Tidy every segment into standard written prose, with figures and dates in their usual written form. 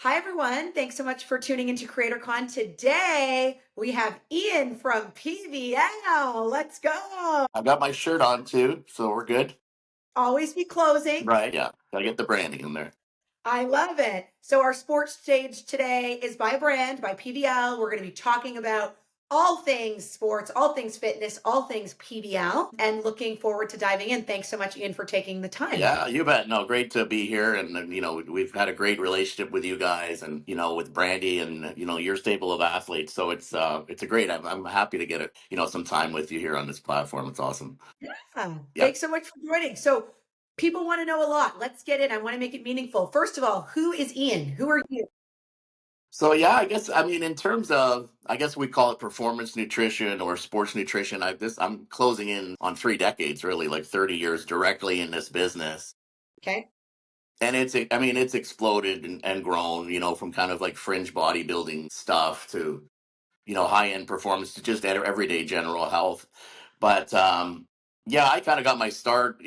Hi, everyone. Thanks so much for tuning into CreatorQon. Today, we have Ian from PVL. Let's go. I got my shirt on too, so we're good. Always be closing. Right, yeah. Gotta get the branding in there. I love it. So, our sports stage today is by brand, by PVL. We're going to be talking about all things sports, all things fitness, all things PVL, and looking forward to diving in. Thanks so much, Ian, for taking the time. Yeah, you bet. No, great to be here. And, we've had a great relationship with you guys and, with Brandy and, your stable of athletes. So it's a great, I'm happy to get some time with you here on this platform. It's awesome. Yeah. Thanks so much for joining. So, people want to know a lot. Let's get in. I want to make it meaningful. First of all, who is Ian? Who are you? So yeah, in terms of, I guess we call it performance nutrition or sports nutrition. I'm closing in on 3 decades, really, like 30 years directly in this business. Okay. And it's exploded and grown, from kind of like fringe bodybuilding stuff to, high end performance to just everyday general health. But yeah, I kind of got my start.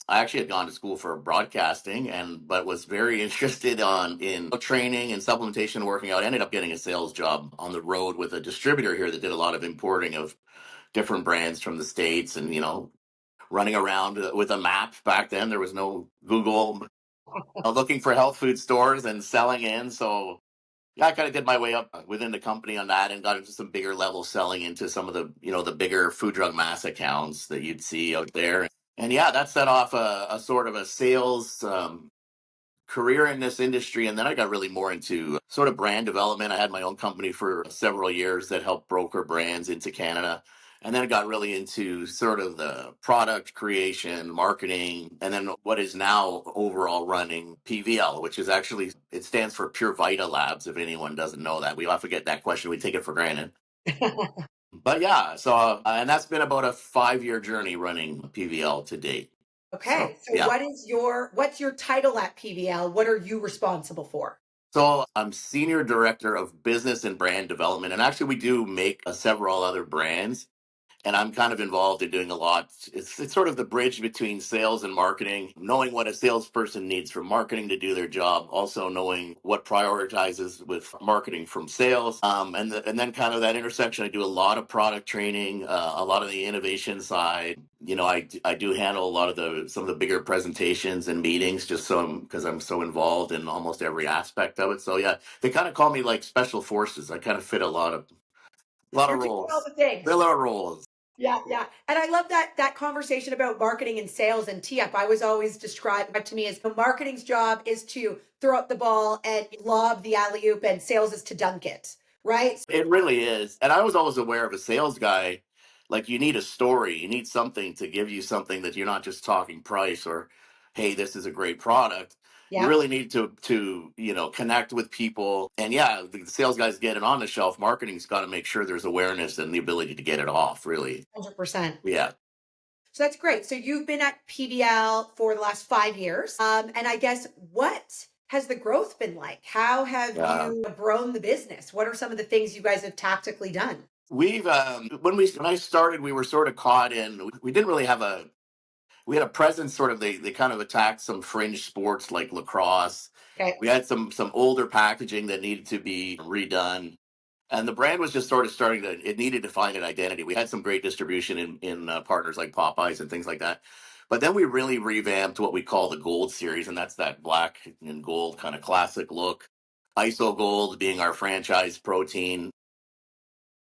I actually had gone to school for broadcasting but was very interested in training and supplementation, working out. I ended up getting a sales job on the road with a distributor here that did a lot of importing of different brands from the States and, running around with a map. Back then there was no Google, looking for health food stores and selling in. So yeah, I kind of did my way up within the company on that and got into some bigger level selling into some of the, the bigger food drug mass accounts that you'd see out there. And yeah, that set off a sort of a sales career in this industry. And then I got really more into sort of brand development. I had my own company for several years that helped broker brands into Canada. And then I got really into sort of the product creation, marketing, and then what is now overall running PVL, which is actually, it stands for PureVitaLabs. If anyone doesn't know that, we often get that question. We take it for granted. But yeah, so, and that's been about a 5 year journey running PVL to date. So Okay. So yeah. what's your title at PVL? What are you responsible for? So I'm senior director of business and brand development, and actually we do make several other brands. And I'm kind of involved in doing a lot. It's sort of the bridge between sales and marketing, knowing what a salesperson needs from marketing to do their job, also knowing what prioritizes with marketing from sales, and then kind of that intersection. I do a lot of product training, a lot of the innovation side. I do handle a lot of some of the bigger presentations and meetings, just so because I'm so involved in almost every aspect of it. So yeah, they kind of call me like special forces. I kind of fit a lot of You're doing all roles. the things. A lot of roles. Yeah, yeah. And I love that conversation about marketing and sales and tee up. I was always described to me as the marketing's job is to throw up the ball and lob the alley oop, and sales is to dunk it. Right. It really is. And I was always aware of a sales guy, like you need a story, you need something to give you something that you're not just talking price or, hey, this is a great product. You Yeah. really need to connect with people. And yeah, the sales guys get it on the shelf. Marketing's got to make sure there's awareness and the ability to get it off, really. 100%. Yeah. So that's great. So you've been at PBL for the last 5 years. And I guess what has the growth been like? How have Yeah. you grown the business? What are some of the things you guys have tactically done? We've when I started, we were sort of caught in. We didn't really have we had a presence sort of they kind of attacked some fringe sports like lacrosse. Okay. We had some older packaging that needed to be redone, and the brand was just sort of starting to, it needed to find an identity. We had some great distribution in partners like Popeyes and things like that, but then we really revamped what we call the Gold series, and that's that black and gold kind of classic look. ISO Gold being our franchise protein,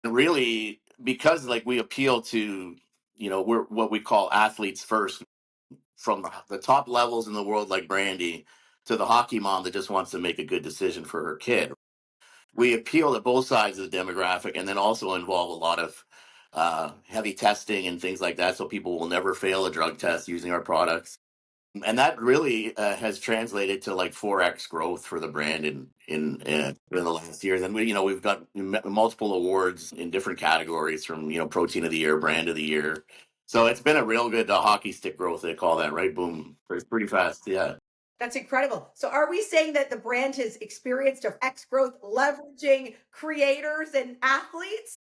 and really because like we appeal to, we're what we call athletes first, from the top levels in the world, like Brandy, to the hockey mom that just wants to make a good decision for her kid. We appeal to both sides of the demographic and then also involve a lot of heavy testing and things like that. So people will never fail a drug test using our products. And that really has translated to like 4x growth for the brand in the last years. And we've got multiple awards in different categories, from protein of the year, brand of the year. So it's been a real good hockey stick growth, they call that, right? Boom, it's pretty fast. Yeah. That's incredible. So are we saying that the brand has experienced a X growth leveraging creators and athletes?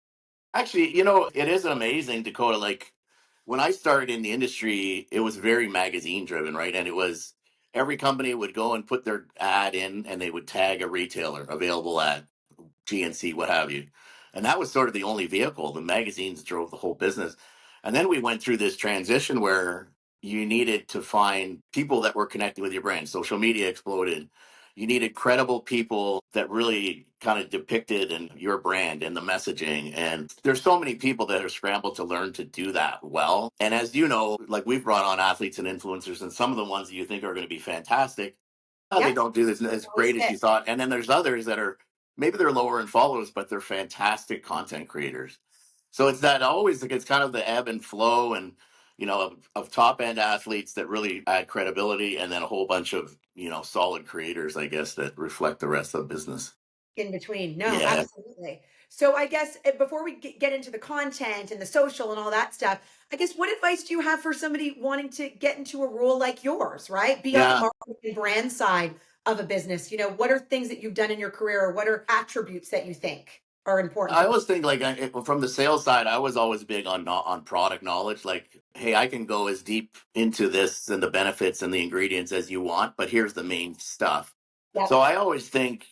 Actually, it is amazing, Dakota. Like when I started in the industry, it was very magazine driven, right? And it was every company would go and put their ad in, and they would tag a retailer available at GNC, what have you. And that was sort of the only vehicle. The magazines drove the whole business. And then we went through this transition where you needed to find people that were connected with your brand. Social media exploded. You needed credible people that really kind of depicted and your brand and the messaging. And there's so many people that are scrambled to learn to do that well. And as you know, like we've brought on athletes and influencers, and some of the ones that you think are going to be fantastic, they Yep. don't do this as Always great as fit. you thought. And then there's others that are maybe they're lower in followers, but they're fantastic content creators. So it's that always like it's kind of the ebb and flow and of top end athletes that really add credibility, and then a whole bunch of solid creators, I guess, that reflect the rest of the business. In between. No, Yeah. absolutely. So I guess before we get into the content and the social and all that stuff, I guess what advice do you have for somebody wanting to get into a role like yours, right? Be on the Yeah. marketing and brand side of a business. What are things that you've done in your career, or what are attributes that you think are important I for always think like from the sales side, I was always big on on product knowledge. Like, hey, I can go as deep into this and the benefits and the ingredients as you want, but here's the main stuff. Yep. So I always think,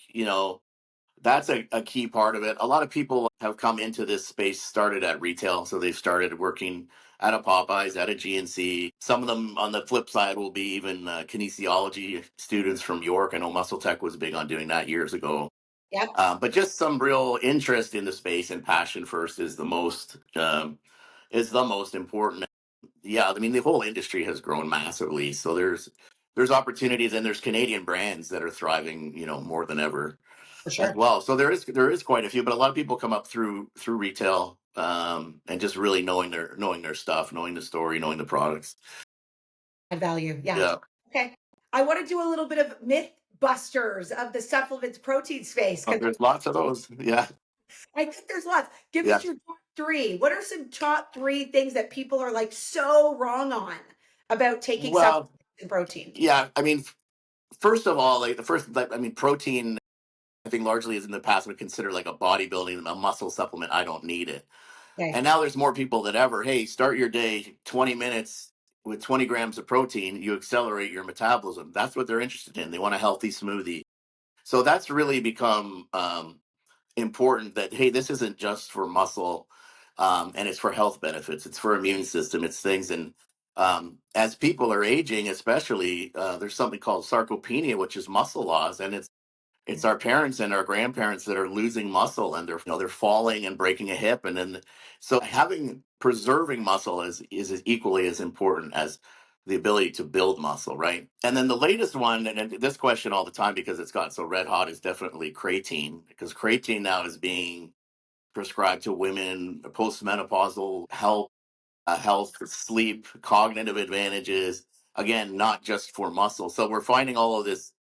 that's a key part of it. A lot of people have come into this space, started at retail. So they've started working at a Popeyes, at a GNC. Some of them on the flip side will be even kinesiology students from York. I know Muscle Tech was big on doing that years ago. Yep. But just some real interest in the space and passion first is the most important. Yeah, I mean the whole industry has grown massively, so there's opportunities, and there's Canadian brands that are thriving, more than ever For as sure. well. So there is quite a few, but a lot of people come up through retail, and just really knowing their stuff, knowing the story, knowing the products. Add value. Yeah. Yeah. Okay. I want to do a little bit of myth busters of the supplements protein space Oh, because there's lots of those. Yeah. I think there's lots. Give Yeah. us your top three. What are some top three things that people are like so wrong on about taking supplements Well, and protein? yeah. I mean, first of all, like the first, like, I mean, protein, I think largely is in the past would consider like a bodybuilding, a muscle supplement. I don't need it. And Okay. now there's more people than ever. Hey, start your day 20 minutes with 20 grams of protein. You accelerate your metabolism. That's what they're interested in. They want a healthy smoothie. So that's really become important that, hey, this isn't just for muscle, and it's for health benefits. It's for immune system. It's things. And as people are aging, especially, there's something called sarcopenia, which is muscle loss. And it's our parents and our grandparents that are losing muscle, and they're falling and breaking a hip, and then so having preserving muscle is as equally as important as the ability to build muscle, right? And then the latest one, and this question all the time because it's gotten so red hot, is definitely creatine, because creatine now is being prescribed to women, postmenopausal health, sleep, cognitive advantages, again, not just for muscle. So we're finding all of this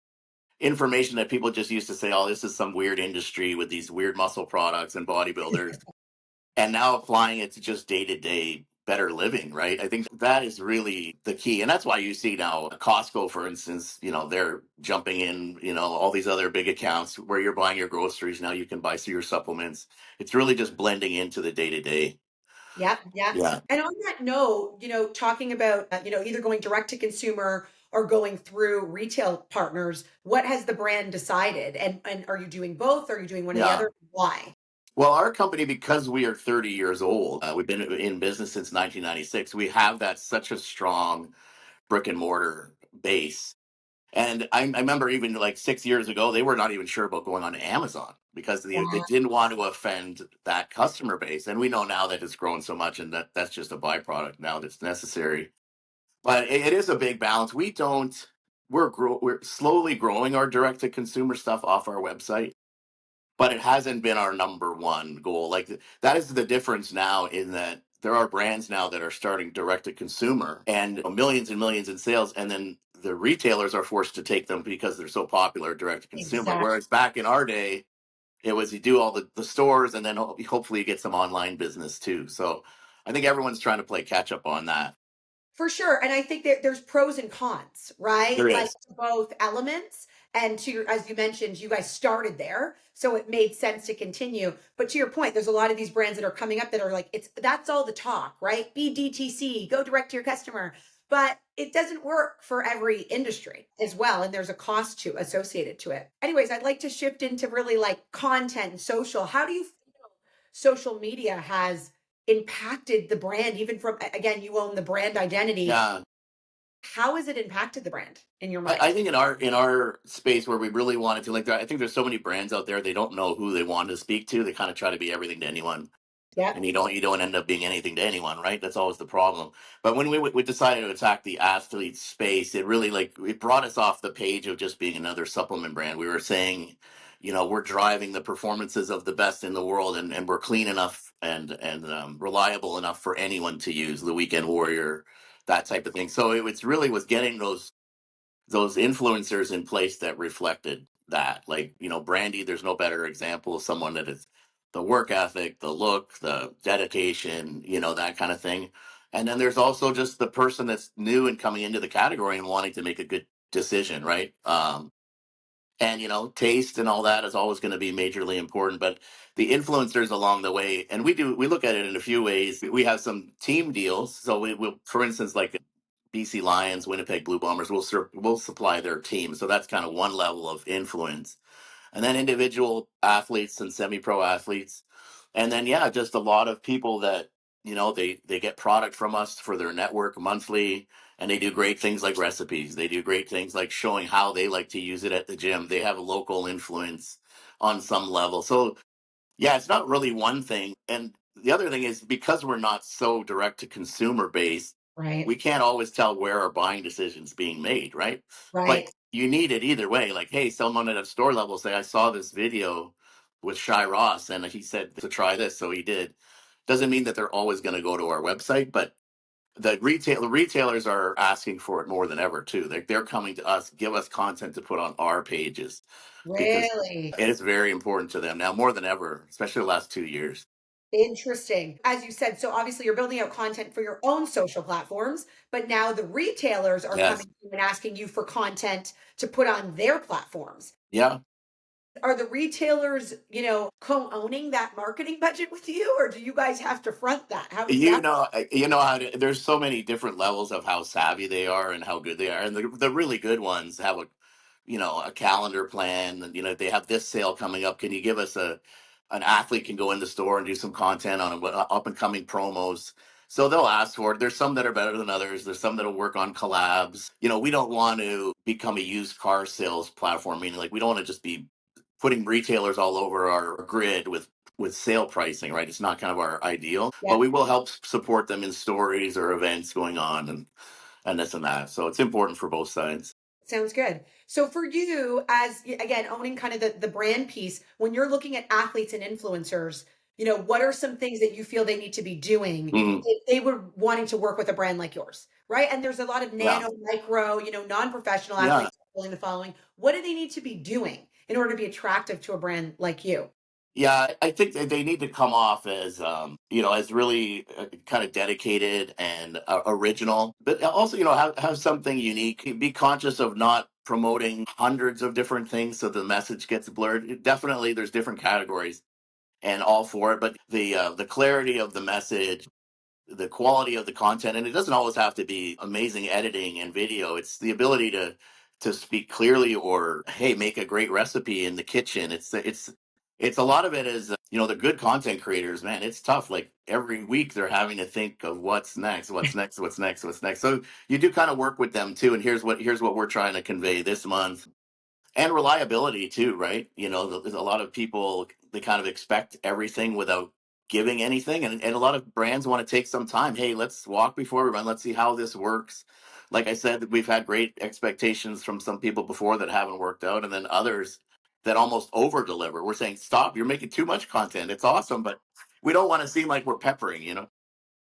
information that people just used to say, oh, this is some weird industry with these weird muscle products and bodybuilders, and now applying it to just day to day better living, right? I think that is really the key. And that's why you see now Costco, for instance, they're jumping in, all these other big accounts where you're buying your groceries. Now you can buy your supplements. It's really just blending into the day to day. Yep, yep. Yeah. And on that note, talking about, either going direct to consumer or going through retail partners, what has the brand decided? And are you doing both? Are you doing one or the Yeah. other? Why? Well, our company, because we are 30 years old, we've been in business since 1996. We have that such a strong brick and mortar base. And I remember even like 6 years ago, they were not even sure about going on Amazon because they Wow. didn't want to offend that customer base. And we know now that it's grown so much, and that's just a byproduct now that's necessary. But it is a big balance. We're slowly growing our direct to consumer stuff off our website, but it hasn't been our number one goal. Like that is the difference now, in that there are brands now that are starting direct to consumer and millions and millions in sales, and then the retailers are forced to take them because they're so popular direct to consumer. Exactly. Whereas back in our day, it was you do all the stores, and then hopefully you get some online business too. So I think everyone's trying to play catch up on that. For sure. And I think that there's pros and cons, There right? Like is. to both elements. And to your, as you mentioned, you guys started there. So it made sense to continue. But to your point, there's a lot of these brands that are coming up that are like, that's all the talk, right? Be DTC, go direct to your customer. But it doesn't work for every industry as well. And there's a cost to associated to it. Anyways, I'd like to shift into really like content and social. How do you feel social media has impacted the brand, even from, again, you own the brand identity. Yeah. How has it impacted the brand in your I mind? think in our space where we really wanted to like, I think there's so many brands out there, they don't know who they want to speak to. They kind of try to be everything to anyone, and Yep. you don't end up being anything to anyone, right? That's always the problem. But when we decided to attack the athlete space, it really like it brought us off the page of just being another supplement brand. We were saying, we're driving the performances of the best in the world, and we're clean enough and reliable enough for anyone to use. The Weekend Warrior, that type of thing. So it really was getting those influencers in place that reflected that. Like, Brandy, there's no better example of someone that is the work ethic, the look, the dedication, that kind of thing. And then there's also just the person that's new and coming into the category and wanting to make a good decision, right? And taste and all that is always going to be majorly important, but the influencers along the way, and we look at it in a few ways. We have some team deals, so we will, for instance, like BC Lions, Winnipeg Blue Bombers, we'll supply their team, so that's kind of one level of influence. And then individual athletes and semi-pro athletes, and then yeah, just a lot of people that they get product from us for their network monthly, and they do great things like recipes. They do great things like showing how they like to use it at the gym. They have a local influence on some level. So yeah, it's not really one thing. And the other thing is because we're not so direct to consumer based, we Right. can't always tell where our buying decisions being made, right? But Right. you need it either way. Like, hey, someone at a store level say, I saw this video with Shy Ross and he said to try this, so he did. Doesn't mean that they're always going to go to our website, but the retailers are asking for it more than ever too. They're coming to us, give us content to put on our pages because Really it is very important to them now more than ever, especially the last 2 years. interesting. As you said, so obviously you're building out content for your own social platforms, but now the retailers are Yes. coming to you and asking you for content to put on their platforms. Yeah. Are the retailers, co-owning that marketing budget with you, or do you guys have to front that? How does that? There's so many different levels of how savvy they are and how good they are, and the really good ones have a calendar plan. And they have this sale coming up. Can you give us an athlete can go in the store and do some content on what up and coming promos? So they'll ask for it. There's some that are better than others. There's some that'll work on collabs. We don't want to become a used car sales platform, meaning like we don't want to just be putting retailers all over our grid with sale pricing, right? It's not kind of our ideal, but Yeah. we will help support them in stories or events going on and this and that. So it's important for both sides. Sounds good. So for you, as again, owning kind of the brand piece, when you're looking at athletes and influencers, what are some things that you feel they need to be doing Mhm. if they were wanting to work with a brand like yours? Right. And there's a lot of Yeah. nano, micro, non-professional Yeah. athletes following the following. What do they need to be doing in order to be attractive to a brand like you? Yeah, I think that they need to come off as, as really kind of dedicated and original, but also, have something unique. Be conscious of not promoting hundreds of different things so the message gets blurred. Definitely, there's different categories and all for it, but the clarity of the message, the quality of the content, and it doesn't always have to be amazing editing and video. It's the ability to speak clearly, or hey, make a great recipe in the kitchen. It's a lot of it is the good content creators, man, it's tough. Like every week they're having to think of what's next. So you do kind of work with them too, and here's what we're trying to convey this month. And reliability too, right? There's a lot of people, they kind of expect everything without giving anything, and a lot of brands want to take some time. Hey, let's walk before we run. Let's see how this works. Like I said, we've had great expectations from some people before that haven't worked out, and then others that almost over deliver. We're saying, stop, you're making too much content. It's awesome, but we don't want to seem like we're peppering.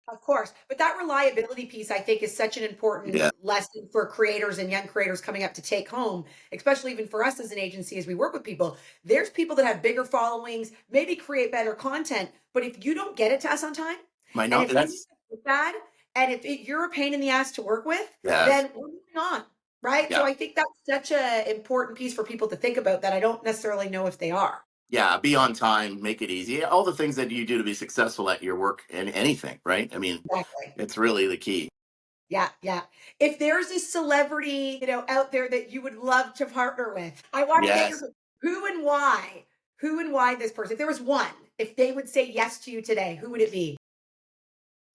Of course. But that reliability piece, I think, is such an important Yeah. lesson for creators and young creators coming up to take home, especially even for us as an agency as we work with people. There's people that have bigger followings, maybe create better content, but if you don't get it to us on time, I and know if you that's make it bad, and if you're a pain in the ass to work with, yes. then we're moving on. Right. So Yeah. I think that's such an important piece for people to think about that I don't necessarily know if they are. Yeah, be on time, make it easy. All the things that you do to be successful at your work and anything, right? I mean, Exactly. it's really the key. Yeah, yeah. If there's a celebrity, out there that you would love to partner with, I want to get your Yes. who and why. Who and why this person? If there was one, if they would say yes to you today, who would it be?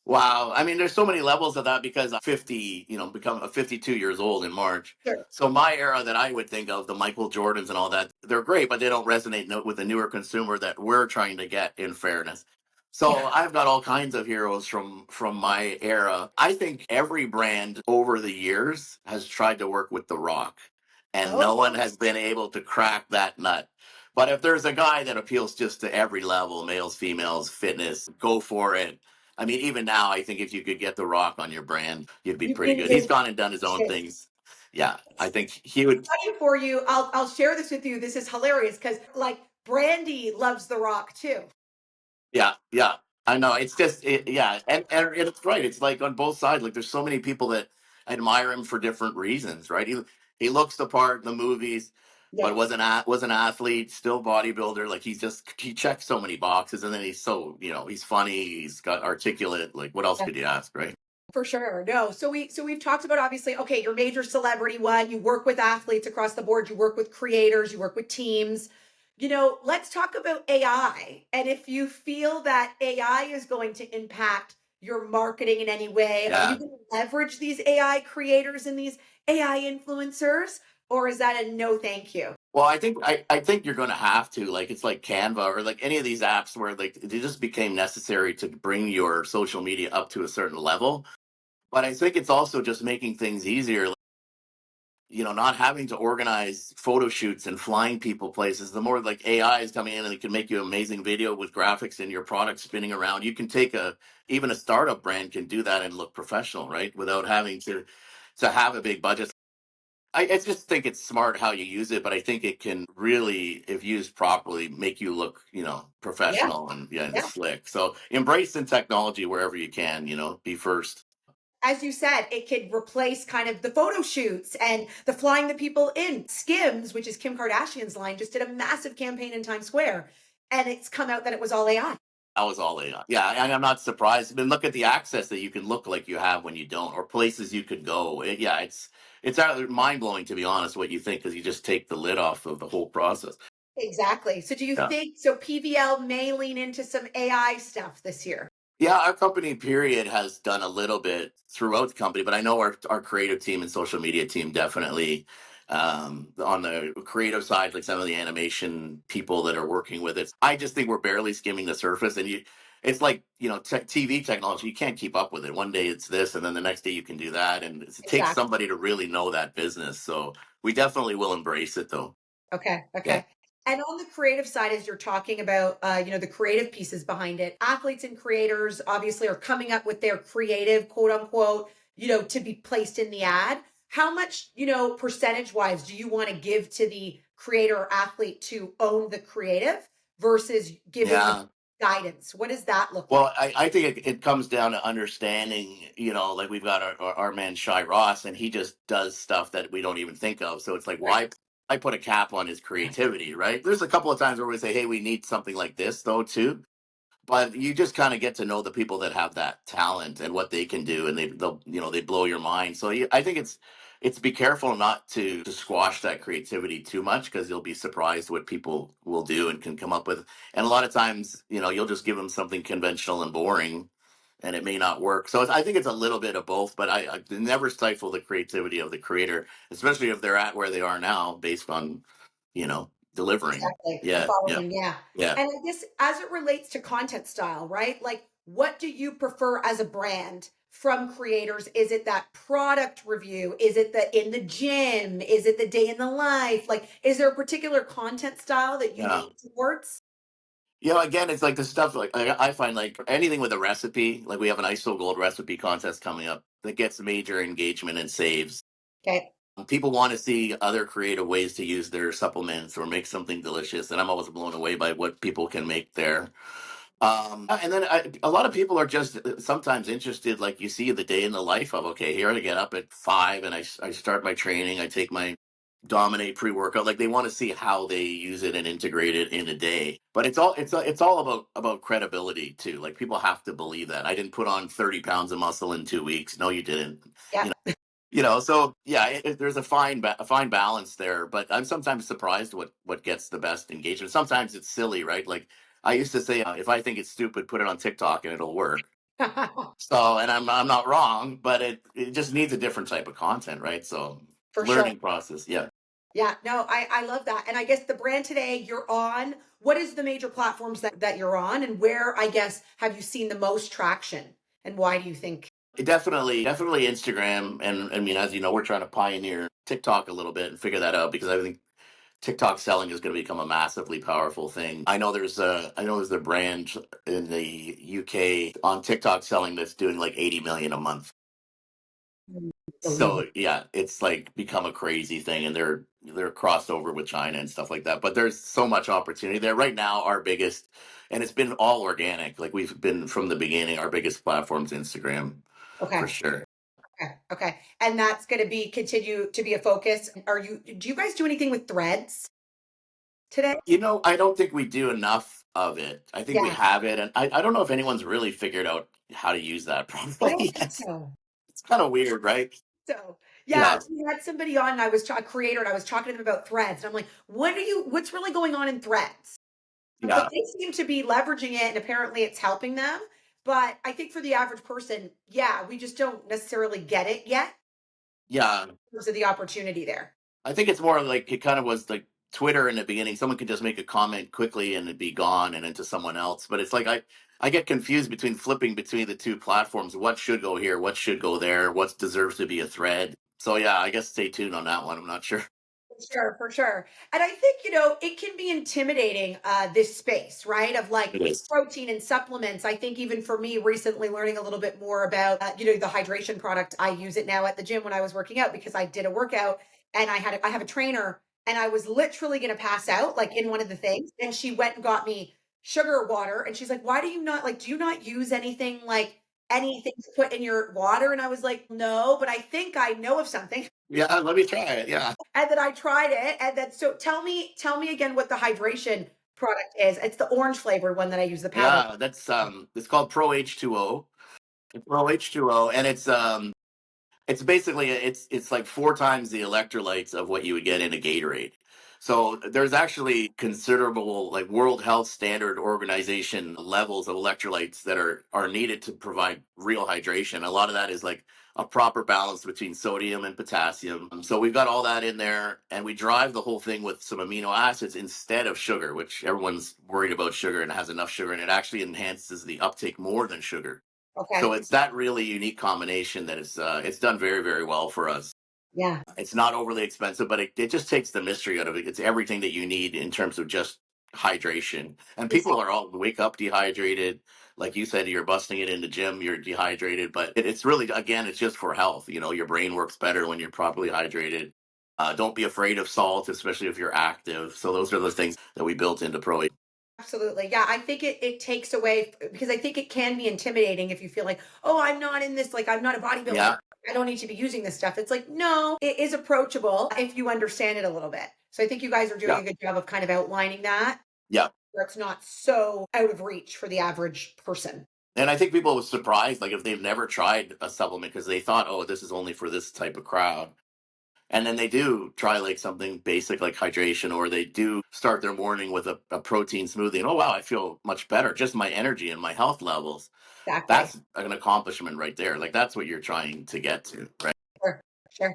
Wow. I mean, there's so many levels of that because I'm 50, become 52 years old in March. Sure. So my era that I would think of, the Michael Jordans and all that, they're great, but they don't resonate with the newer consumer that we're trying to get in fairness. So Yeah. I've got all kinds of heroes from my era. I think every brand over the years has tried to work with The Rock, and no Oh, one has been able to crack that nut. But if there's a guy that appeals just to every level, males, females, fitness, go for it. I mean, even now, I think if you could get The Rock on your brand, you'd be you pretty can good. do He's gone and done his own shit. things. Yeah, I think he would. Funny for you. I'll share this with you. This is hilarious because like Brandy loves The Rock too. Yeah, yeah. I know. It's just, yeah, and it's right. It's like on both sides. Like there's so many people that admire him for different reasons, right? He looks the part in the movies, Yeah. but was an athlete, still bodybuilder. Like he checks so many boxes, and then he's so he's funny. He's got articulate. Like what else Yeah. could you ask, right? For sure. No. So we've talked about obviously, okay, your major celebrity one, you work with athletes across the board, you work with creators, you work with teams. Let's talk about AI. And if you feel that AI is going to impact your marketing in any way, are you Yeah. going to leverage these AI creators and these AI influencers? Or is that a no thank you? Well, I think you're going to have to, like, it's like Canva or like any of these apps where like they just became necessary to bring your social media up to a certain level. But I think it's also just making things easier. Like, not having to organize photo shoots and flying people places. The more like AI is coming in and it can make you an amazing video with graphics and your product spinning around. You can take even a startup brand can do that and look professional, right? Without having to have a big budget. I just think it's smart how you use it, but I think it can really, if used properly, make you look, Yeah. professional and, yeah, and Yeah. slick. So embrace the technology wherever you can, be first. As you said, it could replace kind of the photo shoots and the flying the people in. Skims, which is Kim Kardashian's line, just did a massive campaign in Times Square. And it's come out that it was all AI. That was all AI. Yeah, and I'm not surprised. I mean, look at the access that you can look like you have when you don't, or places you could go. Yeah, it's mind blowing to be honest what you think because you just take the lid off of the whole process. Exactly. So do you Yeah. think so PVL may lean into some AI stuff this year? Yeah, our company period has done a little bit throughout the company, but I know our creative team and social media team definitely on the creative side, like some of the animation people that are working with it. I just think we're barely skimming the surface, and it's like TV technology. You can't keep up with it. One day it's this, and then the next day you can do that, and it takes Exactly. somebody to really know that business. So we definitely will embrace it, though. Okay, Yeah. okay. And on the creative side, as you're talking about, the creative pieces behind it, athletes and creators obviously are coming up with their creative, quote unquote, to be placed in the ad. How much, percentage wise, do you want to give to the creator or athlete to own the creative versus giving the Yeah. guidance? What does that look Well, like? I think it comes down to understanding, like we've got our man Shy Ross, and he just does stuff that we don't even think of. So it's like, Right. why I put a cap on his creativity, right? There's a couple of times where we say, hey, we need something like this, though, too. But you just kind of get to know the people that have that talent and what they can do, and they blow your mind. So I think it's be careful not to squash that creativity too much because you'll be surprised what people will do and can come up with. And a lot of times, you'll just give them something conventional and boring, and it may not work. So I think it's a little bit of both, but I never stifle the creativity of the creator, especially if they're at where they are now, based on delivering. Exactly. The Yeah, yeah, following, yeah. yeah. And I guess as it relates to content style, right? Like, what do you prefer as a brand from creators? Is it that product review? Is it the in the gym? Is it the day in the life? Like, is there a particular content style that you Yeah. lean towards? Again, it's like the stuff like I find like anything with a recipe, like we have an ISO Gold recipe contest coming up that gets major engagement and saves. Okay. People want to see other creative ways to use their supplements or make something delicious, and I'm always blown away by what people can make there. And then a lot of people are just sometimes interested, like you see the day in the life of, okay, here I get up at 5 and I start my training. I take my dominate pre-workout. Like they want to see how they use it and integrate it in a day. But it's all about credibility too. Like people have to believe that I didn't put on 30 pounds of muscle in 2 weeks. No, you didn't. Yeah. You know. So yeah, there's a fine balance there. But I'm sometimes surprised what gets the best engagement. Sometimes it's silly, right? Like I used to say, if I think it's stupid, put it on TikTok and it'll work. So, and I'm not wrong, but it just needs a different type of content, right? So, For sure. learning process, yeah. Yeah, no, I love that. And I guess the brand today you're on, what is the major platforms that you're on and where I guess have you seen the most traction and why do you think? Definitely Instagram, and I mean, as you know, we're trying to pioneer TikTok a little bit and figure that out because I think TikTok selling is going to become a massively powerful thing. I know there's a brand in the UK on TikTok selling that's doing like 80 million a month. Unbelievable. So yeah, it's like become a crazy thing, and they're crossed over with China and stuff like that. But there's so much opportunity there right now. Our biggest, and it's been all organic. Like we've been from the beginning. Our biggest platform's Instagram for Okay. sure. Okay. Okay. And that's going to be continue to be a focus. Do you guys do anything with threads today? I don't think we do enough of it. I think we Yeah. have it, and I don't know if anyone's really figured out how to use that I properly don't think yet. so. It's kind of weird, right? So yeah, Yeah, we had somebody on and a creator and I was talking to them about threads. And I'm like, what's really going on in threads? But yeah, they seem to be leveraging it and apparently it's helping them. But I think for the average person, yeah, we just don't necessarily get it yet yeah. in terms of the opportunity there. I think it's more like it kind of was like Twitter in the beginning. Someone could just make a comment quickly and it'd be gone and into someone else. But it's like I get confused between flipping between the two platforms. What should go here? What should go there? What deserves to be a thread? So yeah, I guess stay tuned on that one. I'm not sure. For sure, for sure. And I think, it can be intimidating, this space, right? Of like It is. protein and supplements. I think even for me, recently learning a little bit more about, the hydration product. I use it now at the gym when I was working out because I did a workout and I have a trainer and I was literally going to pass out like in one of the things. And she went and got me sugar water. And she's like, why do you not do you not use anything to put in your water? And I was like, no, but I think I know of something. Yeah, let me try it. Yeah. And then I tried it, and then so tell me again what the hydration product is. It's the orange flavored one that I use, the powder. Yeah, that's it's called Pro H2O. Pro H2O, and it's basically it's like four times the electrolytes of what you would get in a Gatorade. So there's actually considerable like World Health Standard Organization levels of electrolytes that are needed to provide real hydration. A lot of that is like a proper balance between sodium and potassium. So we've got all that in there, and we drive the whole thing with some amino acids instead of sugar, which everyone's worried about sugar and has enough sugar, and it actually enhances the uptake more than sugar. So Okay. it's that really unique combination that it's done very, very well for us. Yeah. It's not overly expensive, but it just takes the mystery out of it. It's everything that you need in terms of just hydration. And people are all wake up dehydrated. Like you said, you're busting it in the gym, you're dehydrated, but it's really, again, it's just for health. Your brain works better when you're properly hydrated. Don't be afraid of salt, especially if you're active. So those are the things that we built into Pro. Absolutely. Yeah, I think it takes away because I think it can be intimidating if you feel like, "Oh, I'm not in this, like I'm not a bodybuilder. Yeah, I don't need to be using this stuff." It's like, no, it is approachable if you understand it a little bit. So I think you guys are doing yeah, a good job of kind of outlining that yeah. where it's not so out of reach for the average person. And I think people were surprised, like if they've never tried a supplement because they thought, oh, this is only for this type of crowd. And then they do try like something basic like hydration, or they do start their morning with a protein smoothie. And oh, wow, I feel much better. Just my energy and my health levels. Exactly. That's an accomplishment right there. Like that's what you're trying to get to, right? Sure. Sure.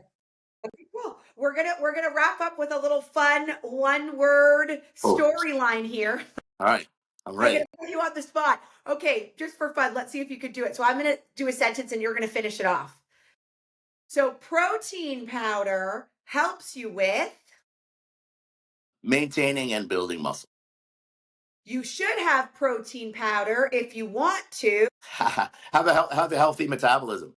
Cool. We're gonna wrap up with a little fun one word Oh, storyline here. all right. I'm I'm gonna ready. put you on the spot. Okay, just for fun, let's see if you could do it. So I'm gonna do a sentence and you're gonna finish it off. So protein powder helps you with. Maintaining and building muscle. You should have protein powder if you want to. Have a healthy metabolism.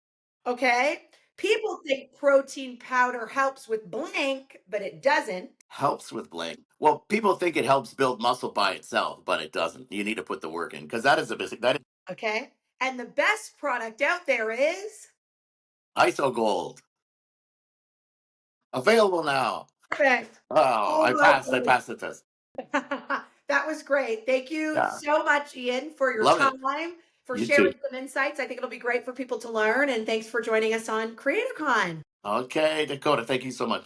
Okay. People think protein powder helps with blank, but it doesn't. Helps with blank. Well, people think it helps build muscle by itself, but it doesn't. You need to put the work in because that is a basic. That is Okay. And the best product out there is. ISO Gold available now. Perfect. Oh, Oh I my passed. I goodness. passed the test. That was great. Thank you Yeah, so much, Ian, for your love it. time, for You sharing too. some insights. I think it'll be great for people to learn. And thanks for joining us on CreatorCon. Okay, Dakota. Thank you so much.